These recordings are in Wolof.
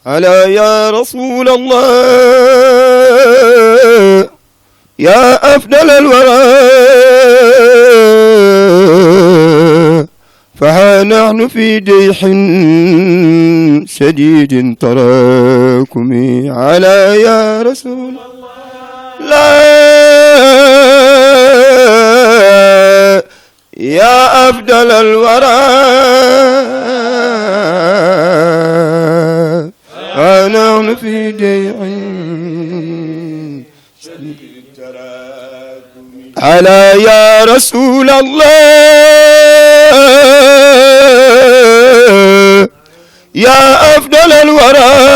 على يا رسول الله يا أفضل الورى فها نحن في ديح شديد تراكم على يا رسول الله يا أفضل الورى فنحن في ديح شديد تراكم على يا رسول الله يا أفضل الورى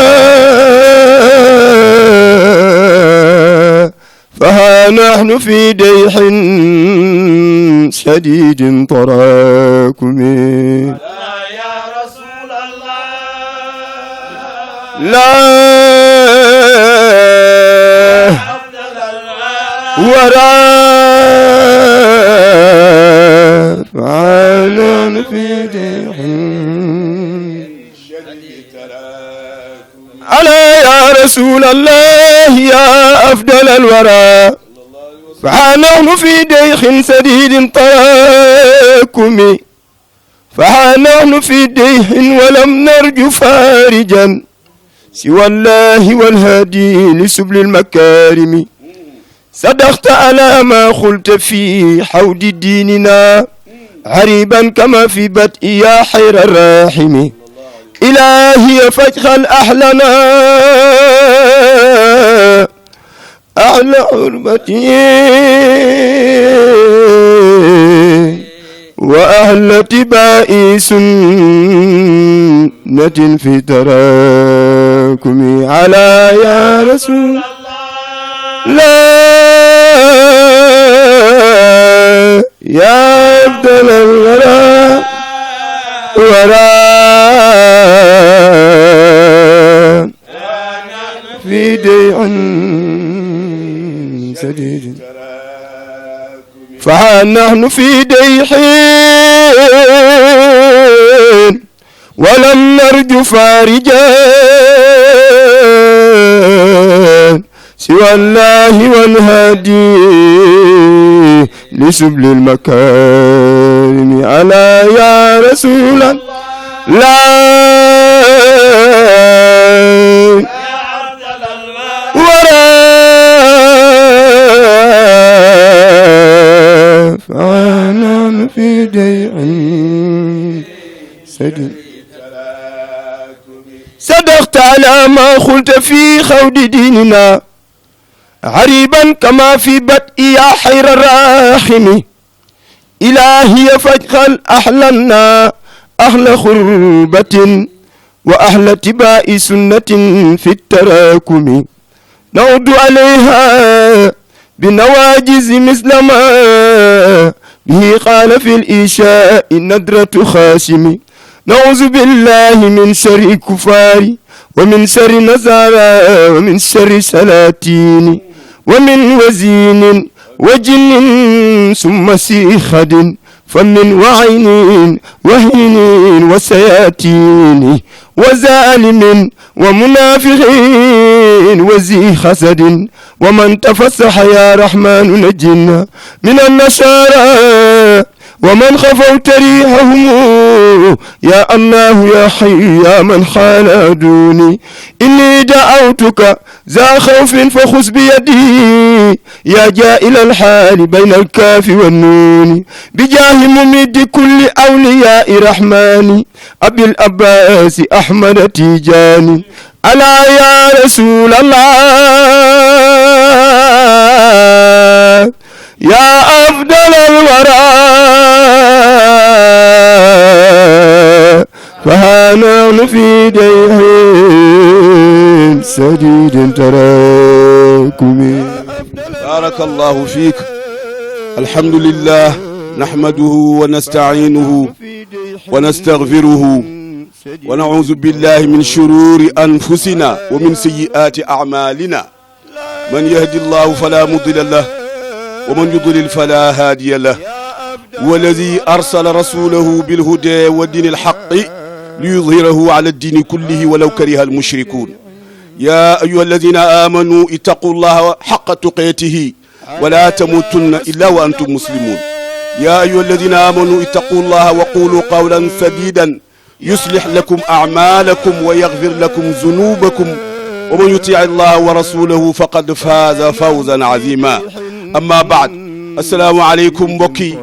فها نحن في ديح شديد تراكم يا رسول الله لا ورا فعلا في ديح على يا رسول الله يا أفضل الورى فحنحن في ديخ سديد تراكم فحنحن في ديح ولم نرجو فارجا سوى الله والهادي لسبل المكارم صدقت على ما قلت في حوض ديننا عريبا كما في بدء يا خير الراحم إلهي فاجعل أحلنا أعلى حرمتي وأهل اتباع سنة في تراكم على يا رسول الله يا أفضل الورى في ديع سديد فنحن في ديح ولم نرجو فارجا سوى الله والهادي لسبل المكارم على يا رسول الله فأنا في ديع سديد صدقت على ما قلت في خوض ديننا عريبا كما في بدء يا خير الراحم إلهي فاجعل أحلنا أهل خربة وأهل اتباع سنة في التراكم نعود عليها بنواجز مثل ما به قال في الإيشاء ندرة خاشم نعوذ بالله من شر الكفار ومن شر نزارى ومن شر سلاطين ومن وزين وجن ثم سيخد فمن وعين وهين وسياتين وظالم ومنافقين وذي حسد ومن تفسح يا رحمن نجنا من النصارى ومن خفوت ريحهم يا الله يا حي يا من خان دوني إني دعوتك ذا خوف فخذ بيدي يا جائل الحال بين الكاف والنون بجاه ممد كل أولياء رحمن أبي الأباس أحمد تيجاني ألا يا رسول الله يا أفضل الورى فهانا في ديح سديد تراكم بارك الله فيك. الحمد لله نحمده ونستعينه ونستغفره ونعوذ بالله من شرور أنفسنا ومن سيئات أعمالنا من يهدي الله فلا مضل له ومن يضلل فلا هادي له والذي أرسل رسوله بالهدى ودين الحق ليظهره على الدين كله ولو كره المشركون يا أيها الذين آمنوا اتقوا الله حق تقاته ولا تموتن إلا وأنتم مسلمون يا أيها الذين آمنوا اتقوا الله وقولوا قولا سديدا يصلح لكم أعمالكم ويغفر لكم ذنوبكم ومن يطيع الله ورسوله فقد فاز فوزا عظيما أما بعد السلام عليكم بكي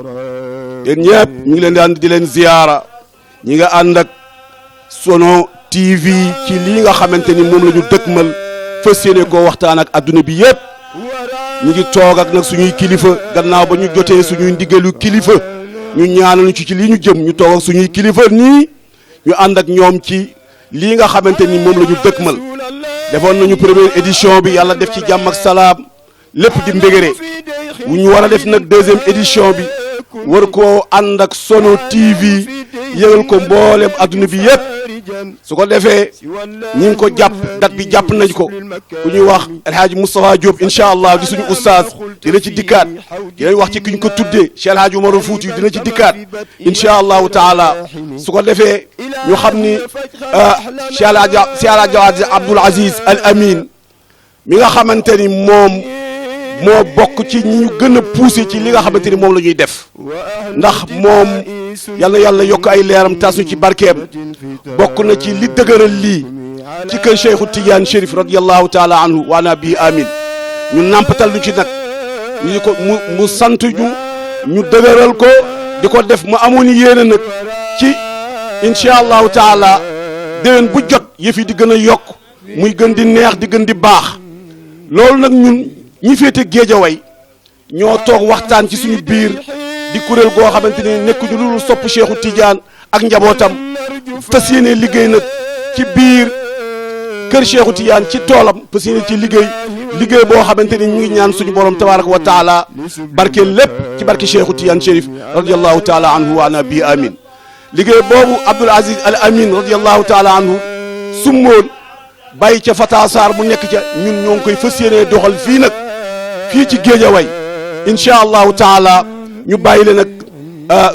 ñëpp ñu ngi leen di ànd di leen ziyaara ñi nga ànd ak Sono TV ci lii nga xamante ni moom la ñu dëkkmal fas yéene koo waxtaan ak adduna bi yëpp ñu ngi toog ak nag suñuy kilifa gannaaw ba ñu jotee suñuy ndigalu kilifa ñu ñaanal ci lii ñu jëm ñu toog ak suñuy kilifa nii ñu ànd ak ñoom ci lii nga xamante ni moom la ñu dëkkmal defoon nañu première édition bi yàlla def ci jàmm ak salaam lépp di mbégéré wu ñu war a def nag deuxième édition bi war koo ànd ak Sono TV yëgal ko mboolem adduna bi yëpp su ko defee ñi ngi ko jàpp date bi jàpp nañ ko ku ñuy wax El Hadj Moustapha Diop incha allah di suñu oustaz dina ci dikkaat dinañ wax ci ki ñu ko tuddee Cheikh El Hadj Oumar Fouti dina ci dikkaat incha allahu taala su ko defee ñu xam ni Cheikh El Hadj Abdoul Aziz Al Amin mi nga xamante ni moom moo bokk ci ñi ñu gën a poussé ci li nga xamante ni moom la ñuy def ndax moom yal na yàlla yokk ay leeram tasu ci barkeem bokk na ci li dëgëral lii ci kër Cheikhu Tidiane Chérif radiyallahu taala anhu wa ana bi amin ñu nampatal lu ci nag ñu ko mu sant ñu dëgëral ko di ko def mu amoon yéene nag ci incha allahu taala déwén bu jot yëf yi di gën a yokk muy gën di neex di gën di baax loolu nag ñun ñi féete Géejawaay ñoo toog waxtaan ci suñu biir di kuréel goo xamante ni nekkuñu lu sopp Cheikhu Tidiane ak njabootam fas yéene liggéey nag ci biir kër Cheikhu Tidiane ci toolam fas yéene ci liggéey boo xamante ni ñu ngi ñaan suñu borom tabaraka wa taala barke lépp ci barke Cheikhu Tidiane Chérif radiyallahu taala anhu wa ana bi amin liggéey boobu Abdoul Aziz Al Amin radiyallahu taala anhu summoon bàyyi ca Fata Sarr mu nekk ca ñun ñoo ngi koy fas yéene doxal fii nag fii ci Géejawaay incha allahu taala ñu bàyyi leen nag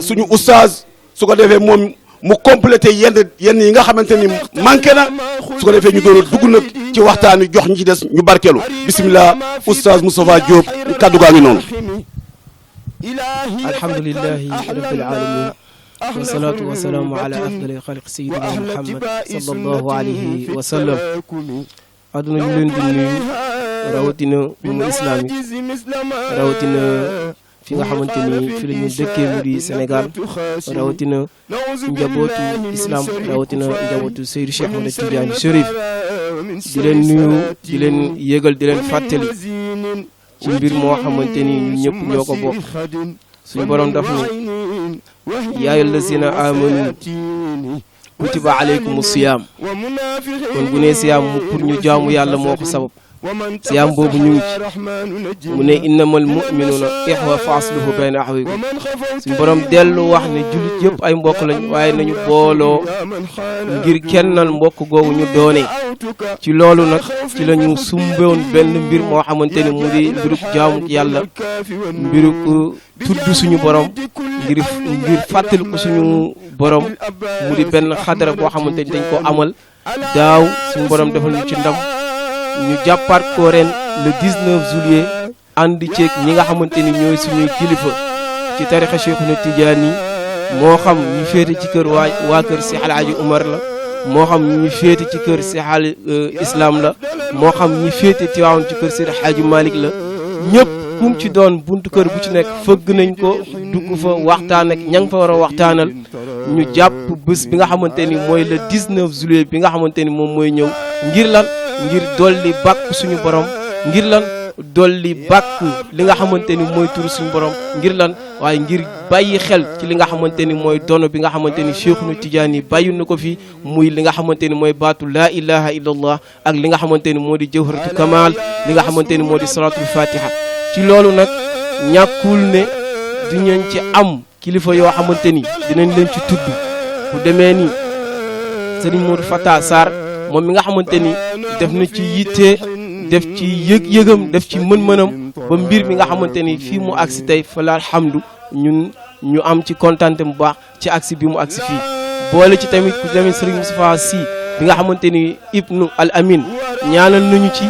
suñu oustaz su ko defee moom mu complété yenn yi nga xamante ni manqué na su ko defee ñu doon dugg nag ci waxtaan wi jox ñi ci des ñu barkeelu bisimilah oustaz Moustapha Diop kaddu gaa ngi noonu. alhamdulillahi rabbil alamin wasalaatu wasalaamu ala afdali xalq sayidina muhammad sallallahu alayhi wa sallam àdduna ñu leen di nuyu rawatina umma islamique rawatina fi nga xamante ni fi la ñu dëkkee mu di Sénégal rawatina njabootu islam rawatina njabootu Seydou Cheikh Ahmed Tidiane Chérif di leen nuyu di leen yëgal di leen fàttali ci mbir moo xamante ni ñun ñëpp ñoo ko bokk suñu borom daf ni yaa ayyuhal lazina amanu kutiba alaykumu siyaam kon bu nee siyaam mu pour ñu jaamu yàlla moo ko sabab siyaam boobu ñu ngi ci mu ne innamal mu'minuuna ixwa fa aslihu bayna axawaykum suñu borom dellu wax ne jullit yëpp ay mbokk lañ waaye nañu booloo ngir kennal mbokk googu ñu doonee ci loolu nag ci la ñu sumbewoon benn mbir moo xamante ni mu di mbiruk jaamu ci yàlla mbiruk tudd suñu borom ngir fàttali ko suñu borom mu di benn xadara boo xamante ni dañ ko amal daaw suñu borom defal ñu ci ndam ñu jàppaat ko ren le 19 juillet ànd ceeg ñi nga xamante ni ñooy suñuy kilifa ci tarixa Cheikhuna Tidiane yi moo xam ñu féete ci kër waa kër si Alaaji Umar la moo xam ñu féete ci kër si al islam la moo xam ñu féete Tiwaawan ci kër Seydi Hadji Malick la ñëpp kum ci doon buntu kër bu ci nekk fëgg nañ ko dugg fa waxtaan ak ña nga fa war a waxtaanal ñu jàpp bés bi nga xamante ni mooy le 19 juillet bi nga xamante ni moom mooy ñëw ngir lan ngir dolli bàkk suñu borom ngir lan dolli bàkk li nga xamante ni mooy turu suñu borom ngir lan waaye ngir bàyyi xel ci li nga xamante ni mooy dono bi nga xamante ni Cheikhuna Tidiane yi bàyyi na ko fi muy li nga xamante ni mooy baatu laa ilaha illallah ak li nga xamante ni moo di jawharatu kamal li nga xamante ni moo di salatul fatiha ci loolu nag ñàkkul ne dinañ ci am kilifa yoo xamante ni dinañ leen ci tudd bu demee ni Serigne Modou Fata Sarr moom mi nga xamante ni def na ci yitte def ci yëg-yëgam def ci mën-mënam ba mbir mi nga xamante ni fii mu agsi tey fa la alhamdu ñun ñu am ci kontante bu baax ci agsi bi mu agsi fii boole ci tamit ku tamit Serigne Moustapha Sy bi nga xamante ni ibnu al amin ñaanal nañu ci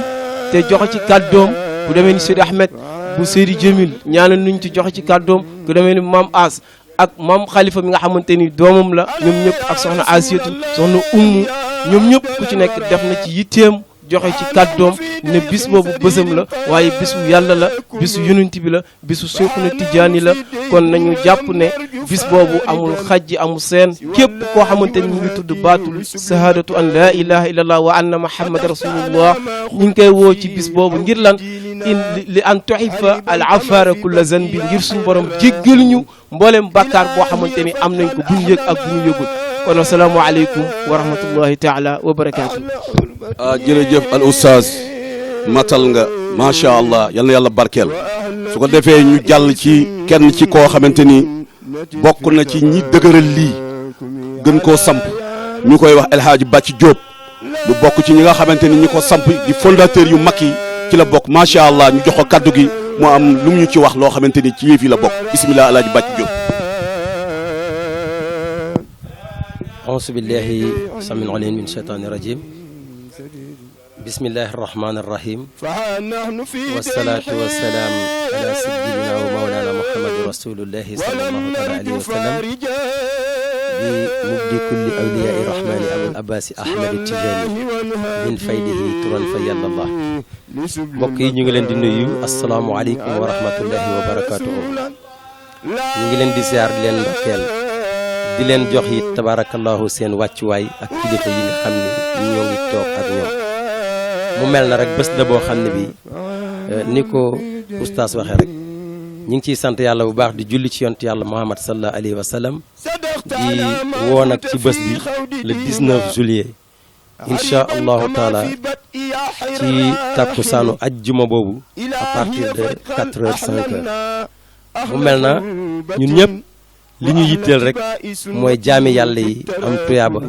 te joxe ci kàddoom ku demee ni Seydi Ahmed bu Seydi Jamil ñaanal nañu ci joxe ci kàddoom ku demee ni Mam As ak Mam Khalifa mi nga xamante ni doomam la ñoom ñëpp ak soxna Asiyatu soxna Ummu ñoom ñëpp ku ci nekk def na ci yitteem joxe ci kàddoom ne bis boobu bësam la waaye bisu yàlla la bisu yonent bi la bisu Seexuna Tijaani la kon nañu jàpp ne bis boobu amul xajji amul seen képp koo xamante ni mu ngi tudd baatul shahadatu an la ilaha illallah wa anna muhammad rasulullah ñu ngi koy woo ci bis boobu ngir lan li an tuhifa al afara kulla zanbi ngir suñu borom jéggal ñu mbooleem bàkkaar boo xamante ni am nañ ko bu ñu yëg ak bu ñu yëgul kon assalaamu aleykum wa rahmatullahi taala wa barakaatu. jërëjëf al oustaz matal nga macha allah yal na yàlla barkeel su ko defee ñu jàll ci kenn ci koo xamante ni bokk na ci ñi dëgëral lii gën koo samp ñu koy wax El Hadj Bàcc Diop mu bokk ci ñi nga xamante ni ñi ko samp di fondateur yu mag yi ci la bokk macha allah ñu jox ko kaddu gi mu am lu mu ñu ci wax loo xamante ni ci yëf yi la bokk bisimilah El Hadj Bàcc Diop. auzu billahi samin alim min shaytaani rajim bismillahi rahmaani rahim wasalaatu wasalaam ala sayyidina wa mawlana muhammad rasulullahi sallallahu taala alayhi wa sallam bi mubdi kulli awliyai rahmani abul abbasi ahmad tijani min faydihi turan fa yàlla allah mbokk yi ñu ngi leen di nuyu asalaamu aleykum wa rahmatullahi wa barakatuhu ñu ngi leen di ziar di leen ndokkeel di leen jox it tabarakallahu seen wàccuwaay ak kilifa yi nga xam ne ñoo ngi toog ak ñoom mu mel na rek bés la boo xam ne bi ni ko oustaz waxee rek ñu ngi ciy sant yàlla bu baax di julli ci yonent yàlla Muhammad sallallahu alayhi wa sallam di woo nag ci bés bi le 19 juillet incha allahu taala ci takkusaanu ajjuma boobu à partir de 4 heures 5 heures mu mel na ñun ñëpp li ñu yitteel rek mooy jaami yàlla yi am tuyaaba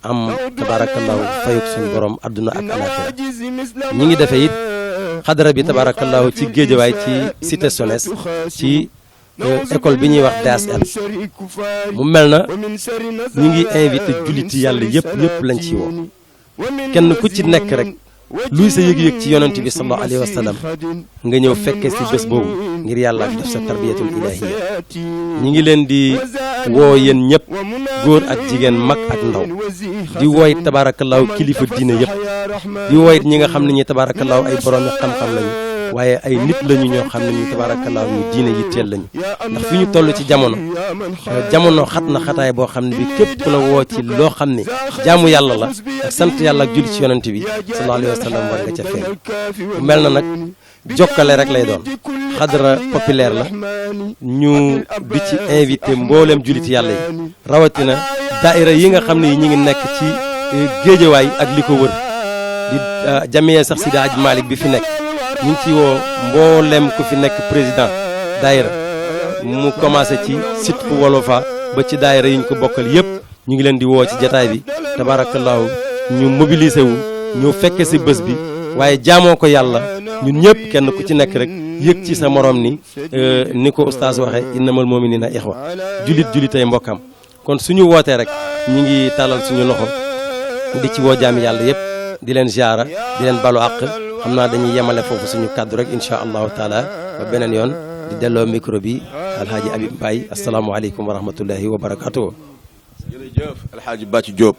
am tabarakallahu fayuk suñu borom adduna ak alaxira ñi ngi defee it xadara bi tabarakallahu ci géejawaay ci cité SONES ci école bi ñuy wax DSL mu mel na ñi ngi invité julliti yàlla yëpp lañ ci woo kenn ku ci nekk rek luy sa yëg-yëg ci yonent bi sallallahu alayhi wa sallam nga ñëw fekke si bés boobu ngir yàlla ak def sa tarbiyatul ilahiya ñi ngi leen di woo yéen ñëpp góor ak jigéen mag ak ndaw di wooy tabaarakallaahu kilifa diine yëpp di wooy ñi nga xam ne ñi tabaarakallaahu ay boroomi xam-xam lañu waaye ay nit lañu ñoo xam ne ñu tabaarakallaahu ñu diine yitteel lañu ndax fi ñu toll ci jamono xat na xataay boo xam ne bi képp ku la woo ci loo xam ne jaamu yàlla la ak sant yàlla ak julli ci yonent bi sallallahu alayhi wa sallam war nga ca feeñ mel na nag jokkale rek lay doon xadra populaire la ñu di ci invité mbooleem julliti yàlla yi rawatina daaira yi nga xam ne yi ñi ngi nekk ci géejawaay ak li ko wër di jamiyee sax Sidi Hadj Malick bi fi nekk ñu ngi ci woo mbooleem ku fi nekk président daaira mu commencé ci site fu wolofa ba ci daaira yi ñu ko bokkal yëpp ñu ngi leen di woo ci jataay bi tabaarakallaahu ñu mobiliser wu ñu fekke si bés bi waaye jaamoo ko yàlla ñun ñëpp kenn ku ci nekk rek yëg ci sa morom ni ko oustaz waxee innamal mu'minina ixwa julitay mbokkam kon suñu wootee rek ñu ngi tàllal suñu loxo di ci woo jaami yàlla yëpp di leen ziara di leen balu àq xam naa dañuy yemale foofu suñu kàddu rek incha allahu taala ba beneen yoon di delloo micro bi alhaaji Habib Mbaye asalaamaaleykum wa rahmatullahi wa barakatuh. jërëjëf alhaaji Bàcc Diop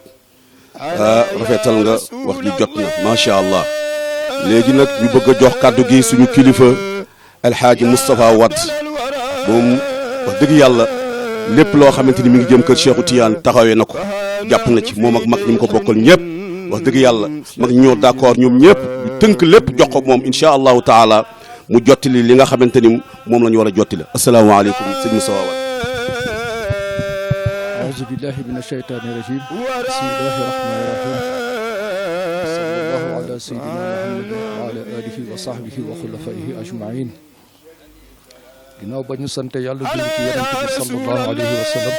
rafetal nga wax ji jot na macha allah léegi nag ñu bëgg a jox kàddu gi suñu kilifa alhaaji Moustapha Wade moom wax dëgg yàlla lépp loo xamante ni mi ngi jëm kër Cheikhou Tidiane taxawee na ko jàpp na ci moom ak mag ñi mu ko bokkal ñëpp wax dëgg yàlla mag ñoo d'accord ñoom ñëpp ñu tënk lépp jox ko moom incha allahu taala mu jottali li nga xamante ni moom la ñu war a jottali asalaamaaleykum sëñ Moustapha Wade. أعوذ بالله من الشيطان الرجيم بسم الله الرحمن الرحيم صلى الله على سيدنا محمد وعلى آله وصحبه وخلفائه أجمعين ginnaaw ba ñu sant yàlla julli ci yonent bi sallallahu alayhi wa sallam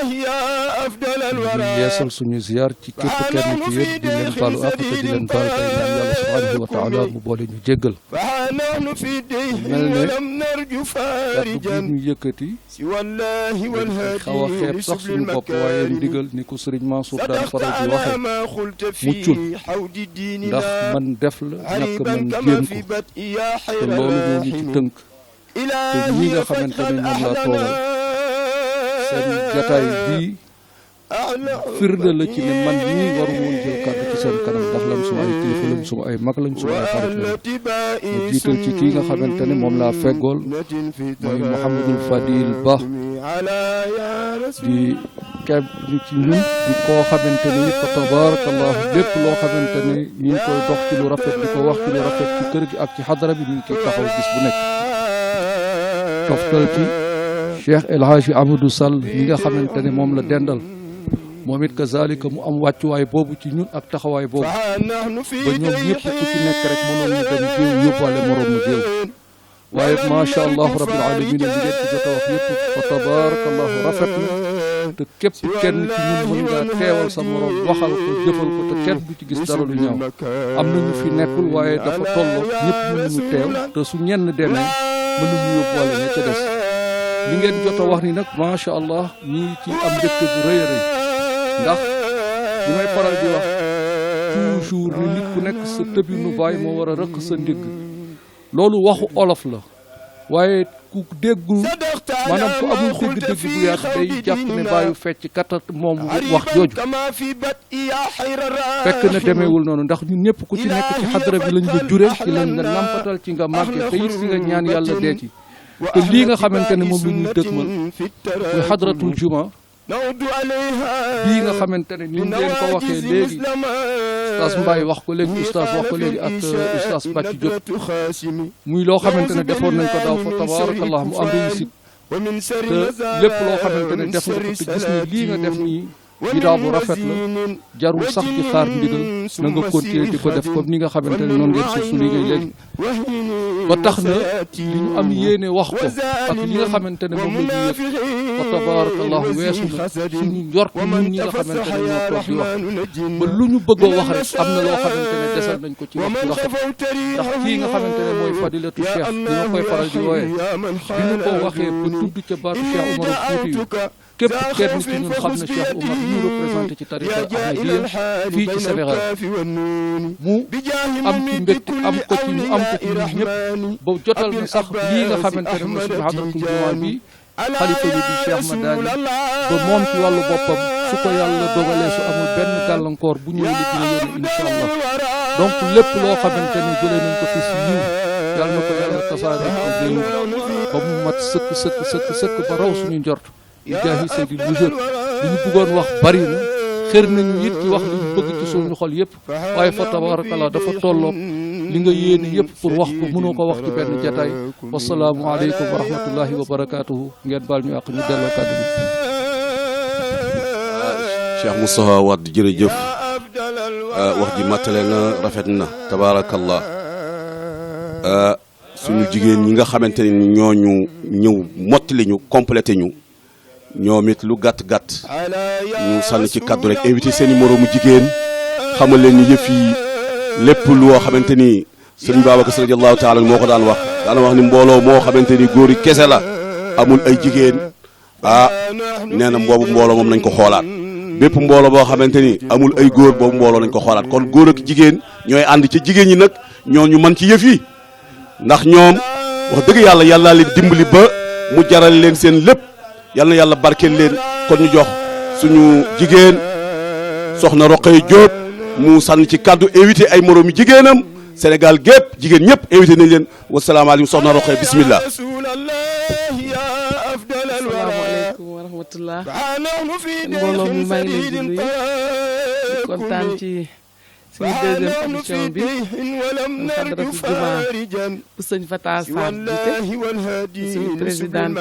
ñu yeesal suñu ziar ci képp kenn ci yéen di leen baalu àq te di leen baal tey ñaan yàlla subhanahu wa taala mu boole ñu jéggal mel ne kàddu gi ñu yëkkati xaw a xeeb sax suñu bopp waaye ndigal ni ko Sëriñ Mansour daan faral di waxe muccul ndax man def la ñàkk man jéem ko te loolu moo ñu ci tënk te ñi nga xamante ne ñoom laa toogal seen jataay bii firnde la ci ne man ñii waru woon jël kàddu ci seen kanam ndax lam suma ay kilifa lañ suma ay mag lañ suma ay xarit lañ ma jiital ci kii nga xamante ne moom laa feggool mooy Mouhamadul Fadil Ba di keb ni ci ñun di koo xamante ni fa tabarakallah lépp loo xamante ne ñi ngi koy dox ci lu rafet di ko wax ci lu rafet ci kër gi ak ci xadara bi ñu ngi koy taxaw bis bu nekk toftal ci Cheikh El Hadji Amadou Sall mi nga xamante ne moom la dendal moom it kazalika mu am wàccuwaay boobu ci ñun ak taxawaay boobu ba ñoom ñëpp ku ci nekk rek mënoon ñu dem géew yóbbaale moroom mu géew waaye macha allah rabbil alamin li ngeen ci jot a wax yëpp fa tabarakallahu rafet na te képp kenn ci ñun mën ngaa teewal sa morom waxal ko jëfal ko te kenn du ci gis dara lu ñaaw am na ñu fi nekkul waaye dafa tolloo ñëpp mënuñu teew te su ñenn demee mënuñu yóbbaale ña ca des li ngeen jot a wax ni nag macha allah ñi ci am mbégte bu rëy a rëy ndax li may faral di wax toujours ni nit ku nekk sa tëbinu baay moo war a rëq sa ndigg loolu waxu olof la waaye ku déggul maanaam ku amul dégg-dégg bu yaatu day jàpp ne bàyyu fecc kat moom wax jooju fekk na demeewul noonu ndax ñun ñëpp ku ci nekk ci xadara bi lañ la jure ci lañ la nampatal ci nga màgge te it si nga ñaan yàlla dee ci te lii nga xamante ne moom la ñuy dëgmal muy xadratul juma bii nga xamante ne ni leen ko waxee léegi oustaz Mbaye wax ko léegi oustaz wax ko léegi ak oustaz Bàcci Diop muy loo xamante ne defoon nañ ko daaw fa tabarakallah mu am réussite te lépp loo xamante ne def nga ko te gis ni lii nga def nii bidaa bu rafet la jarul sax di xaar ndigal na nga continuer di ko def comme ni nga xamante ne noonu ngeen suuf su liggéey léegi ba tax na li ñu am yéene wax ko ak li nga xamante ne moom la ñuy yëf fa tabarakallahu weesu na suñu njort ñun ñi nga xamante ne ñoo toog di wax ba lu ñu bëgg a wax rek am na loo xamante ne desal nañ ko ci wax ci rafet ndax kii nga xamante ne mooy fadilatu cheikh di ma koy faral di wooyee bi ñu ko waxee ba tudd ca baatu Cheikh Oumar Fouti képp kenn ci ñun xam ne Cheikh Oumar ñu représenté ci tariqa ahmadiyya fii ci Sénégal mu am ci mbégte am ko ci ñu am ko ci ñun ñëpp ba jotal na sax lii nga xamante ne mooy suñu hadratul jumaa bi xalifa bi di Cheikh Madani ba moom ci wàllu boppam su ko yàlla dogalee su amul benn gàllankoor bu ñëwee li dina yónne incha allah donc lépp loo xamante ne jëlee nañ ko fi si yiw yàlla na ko yàlla tasaare ak réew ba mu mat sëkk ba raw suñu njort di jaahi Seydi Mujër li ñu bëggoon wax bari na xër nañu it ci wax li ñu bëgg ci suñu xol yëpp waaye fa tabarakallah dafa tolloog li nga yéene yëpp pour wax ko mënoo ko wax ci benn jataay wasalaamu aleykum wa rahmatullahi wa barakatuhu ngeen baal ñu àq ñu delloo kàddu bi Cheikh Moustapha Wade jërëjëf wax ji mattale na rafet na tabarakallah suñu jigéen ñi nga xamante ni ñooñu ñëw mottali ñu complété ñu ñoom it lu gàtt-gàtt ñu sànni ci kaddu rek invité seen i moroomu jigéen xamal leen ni yëf yi lépp loo xamante ni sëriñ Babacar radiyallahu taala moo ko daan wax ni mbooloo moo xamante ni góor yi kese la amul ay jigéen nee na boobu mbooloo moom nañ ko xoolaat bépp mbooloo boo xamante ni amul ay góor boobu mbooloo nañ ko xoolaat kon góor ak jigéen ñooy ànd ci jigéen ñi nag ñoo ñu mën ci yëf yi ndax ñoom wax dëgg yàlla yàllaa leen dimbali ba mu jaral leen seen lépp yal na yàlla barkeel leen kon ñu jox suñu jigéen soxna Roqay Diop mu sànni ci kaddu invité ay moroomi jigéenam Sénégal gépp jigéen ñëpp invité nañ leen wasalaamaaleykum soxna Roqay bismillah. asalaamaaleykum wa rahmatullah mbooloo mi maa ngi leen di nuyu di kontaan ci suñu deuxième émission bi xadratu jumaa bu sëñ Fata Sarr jiite suñu présidente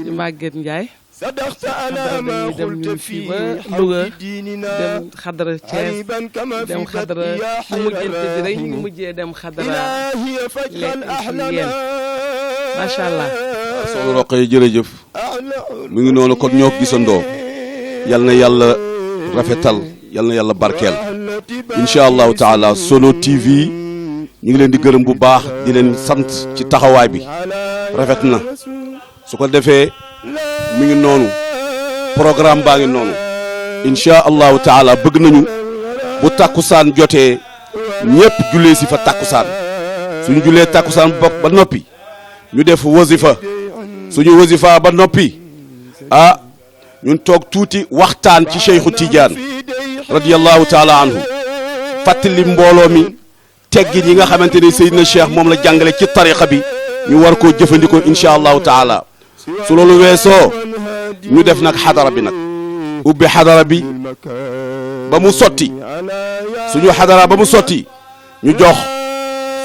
di Maguette Ndiaye xadara dañuy dem ñun fii ba Louga dem xadara Thiès dem xadara mu mujjante bi rek ñu mujjee dem xadara lekk ci yéen macha allah. soxna Roqay jërëjëf mu ngi noonu kon ñoo ko gisandoo yal na yàlla rafetal yal na yàlla barkeel incha allahu taala Solo TV ñu ngi leen di gërëm bu baax di leen sant ci taxawaay bi rafet na su ko defee mi ngi noonu programme baa ngi noonu incha allahu taala bëgg nañu bu takkusaan jotee ñëpp jullee si fa takkusaan suñu jullee takkusaan ba noppi ñu def wasifa suñu wasifa ba noppi ñun toog tuuti waxtaan ci Cheikhu Tidiane radiyallahu taala anhu fàttali mbooloo mi teggin yi nga xamante ne Seydina Cheikh moom la jàngale ci tariqa bi ñu war koo jëfandikoo incha allahu taala su loolu weesoo ñu def nag xadara bi nag ubbi xadara bi ba mu sotti suñu xadara ba mu sotti ñu jox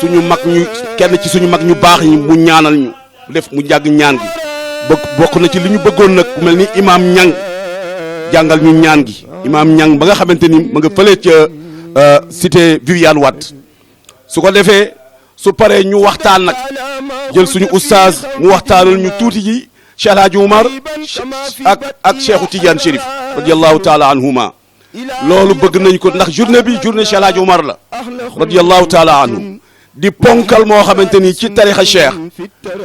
suñu mag ñu kenn ci suñu mag ñu baax ñi mu ñaanal ñu def mu jàgg ñaan gi bokk na ci li ñu bëggoon nag ku mel ni imaam ñang jàngal ñu ñaan gi imaam ñang ba nga xamante ni ma nga fële ca cité Viviane Wade su ko defee su paree ñu waxtaan nag jël suñu oustaz mu waxtaanal ñu tuuti ji Cheikh El Hadj Oumar ak Cheikhu Tidiane Chérif radiyallahu taala anhuma loolu bëgg nañ ko ndax journée bi journée Cheikh El Hadj Oumar la radiyallahu taala anhu di ponkal moo xamante ni ci tarixa Cheikh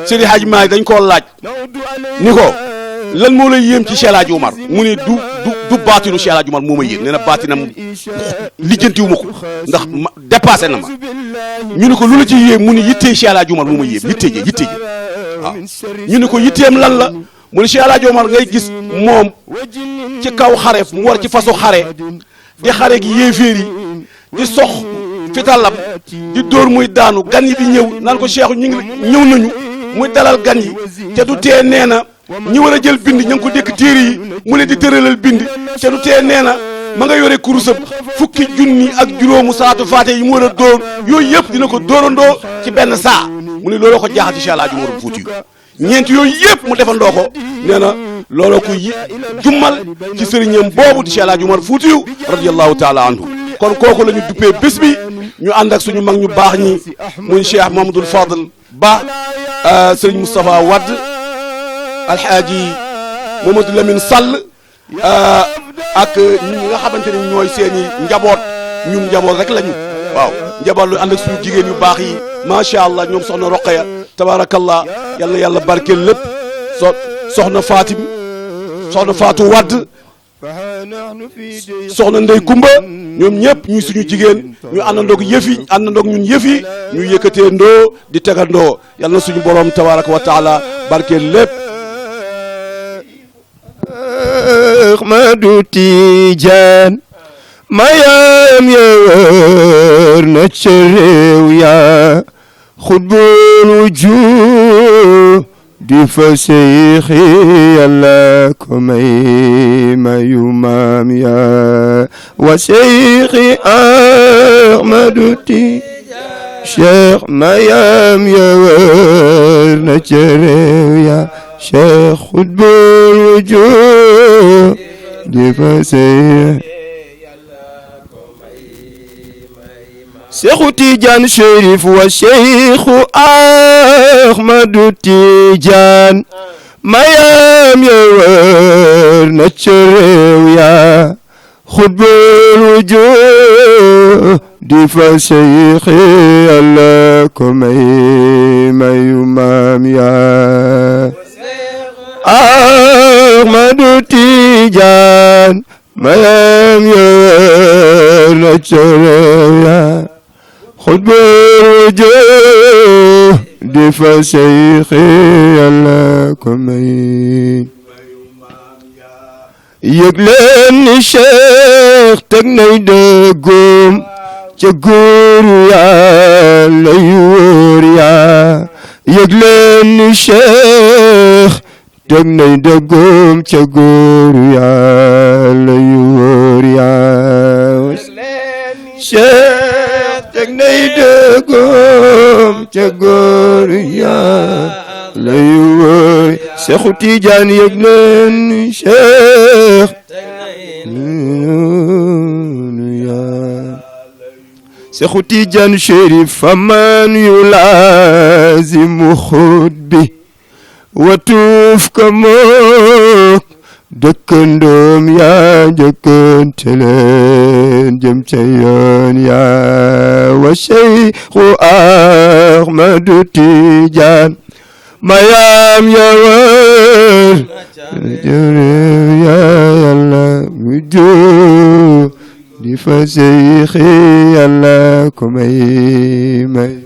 Seydi Hadj Maalik dañ koo laaj ni ko lan moo lay yéem ci Cheikh El Hadj Oumar mu ne du baatinu Cheikh El Hadj Oumar moo ma yéem nee na baatinam lijjantiwu ma ko ndax dépassé na ma ñu ne ko lu la ci yéem mu ne yittee Cheikh El Hadj Oumar moo ma yéem yittee ji waaw ñu ne ko yitteem lan la mu ne Cheikh El Hadj Oumar ngay gis moom ci kaw xare mu war ci façon xare di xare gi yéeféer yi di sox fitalam di dóor muy daanu gan yi di ñëw naan ko Cheikh ñu ngi ñëw nañu muy dalal gan yi te du tee nee na ñi war a jël bind ña ngi ko dékk téere yi mu leen di tëralal bind te du tee nee na ma nga yore kurusam fukki junni ak juróomu salaatu faate yi mu war a dóor yooyu yëpp dina ko dóorandoo ci benn saa mu ne looloo ko jaaxal ci Cheikh El Hadj Oumar Fuuti ñeent yooyu yëpp mu defandoo ko nee na looloo ko jummal ci sëriñam boobu di Cheikh El Hadj Oumar Fuuti radiyallahu taala anhu kon kooku la ñu duppee bés bi ñu ànd ak suñu mag ñu baax ñi muy Cheikh Mamadou Fadl Ba sëriñ Moustapha Wade alhaaji Mamadou Lamine Sall ak ñi nga xamante ne ñooy seeni njaboot ñun njaboot rek lañu waaw njaboot lu ànd ak suñu jigéen yu baax yi macha allah ñoom soxna Roqaya tabarakallah yal na yàlla barkeel lépp soxna Fatim soxna Fatou Wade soxna Ndey Kumba ñoom ñëpp ñuy suñu jigéen ñu àndandoog yëfi àndandoog ñun yëfi ñu yëkkatee ndoo di tegandoo yal na suñu borom tabaraka wa taala barkeel lépp. Ahmadu Tijaan mayam yewër na ca réew ya xutbul wujuud di fa seyxi yàlla ko may mayu maam ya wa seyxi Ahmadu Tijaan Cheikh mayam yewër na ca réew ya Cheikh xutbul wujuud di fa seyxi Cheikhu Tidiane Chérif wa Cheikhu Ahmadu Tidiane mayam yewër na ca réew ya xutbul wujuud di fa seyxi yàlla ko may mayu maam ya Ahmadu Tidiane mayam yewër na ca réew ya xutbul wujuud di fa seyxi yàlla ko may yëg leen ni Cheikh teg nay dëggoom ca góoru yàlla yu wóor ya yëg leen ni Cheikh teg nay dëggoom ca góoru yàlla yu wóor ya Cheikh teg nay dëggoom ca góoru yàlla yu wóor Seexu Tijaan yëg leen ni Cheikh Seexu Tijaan Chérif faman yulazimu xutbi wa tuuf ka mook dëkkandoom yaa njëkkante leen jëm ca yoon yaa wa Cheikhu Ahmadu Tijaan mayam yawar jërëjëf yaa Yàlla mu jóg di fa Seyxi Yàlla ko may